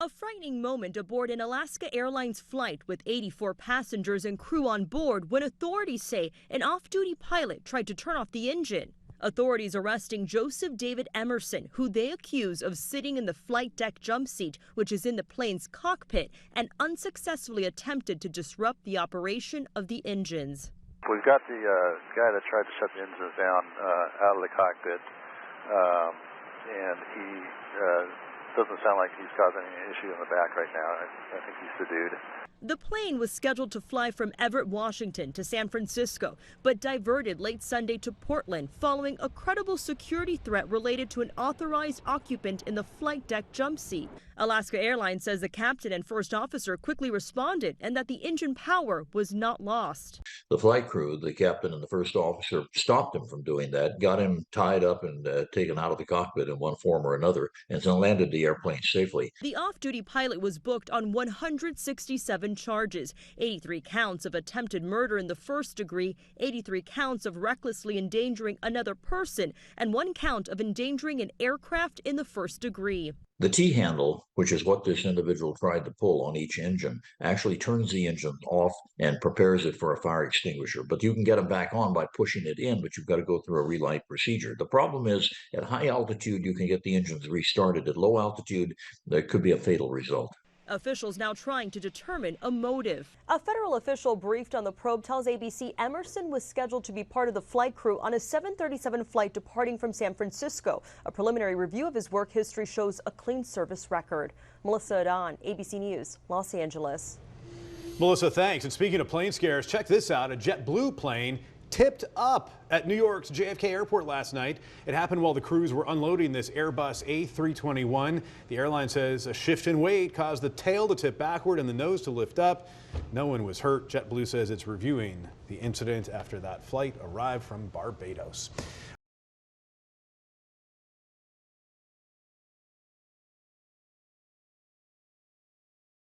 A frightening moment aboard an Alaska Airlines flight with 84 passengers and crew on board when authorities say an off-duty pilot tried to turn off the engine. Authorities arresting Joseph David Emerson, who they accuse of sitting in the flight deck jump seat, which is in the plane's cockpit, and unsuccessfully attempted to disrupt the operation of the engines. We've got the guy that tried to shut the engines down out of the cockpit, and he doesn't sound like he's causing any issue in the back right now. I think he's subdued. The plane was scheduled to fly from Everett, Washington to San Francisco, but diverted late Sunday to Portland following a credible security threat related to an authorized occupant in the flight deck jump seat. Alaska Airlines says the captain and first officer quickly responded and that the engine power was not lost. The flight crew, the captain and the first officer, stopped him from doing that, got him tied up and taken out of the cockpit in one form or another, and then landed the airplane safely. The off-duty pilot was booked on 167 charges, 83 counts of attempted murder in the first degree, 83 counts of recklessly endangering another person, and 1 count of endangering an aircraft in the first degree. The T-handle, which is what this individual tried to pull on each engine, actually turns the engine off and prepares it for a fire extinguisher. But you can get it back on by pushing it in, but you've got to go through a relight procedure. The problem is, at high altitude, you can get the engines restarted. At low altitude, there could be a fatal result. Officials now trying to determine a motive. A federal official briefed on the probe tells ABC Emerson was scheduled to be part of the flight crew on a 737 flight departing from San Francisco. A preliminary review of his work history shows a clean service record. Melissa Adon, ABC News, Los Angeles. Melissa, thanks. And speaking of plane scares, check this out. A JetBlue plane tipped up at New York's JFK Airport last night. It happened while the crews were unloading this Airbus A321. The airline says a shift in weight caused the tail to tip backward and the nose to lift up. No one was hurt. JetBlue says it's reviewing the incident after that flight arrived from Barbados.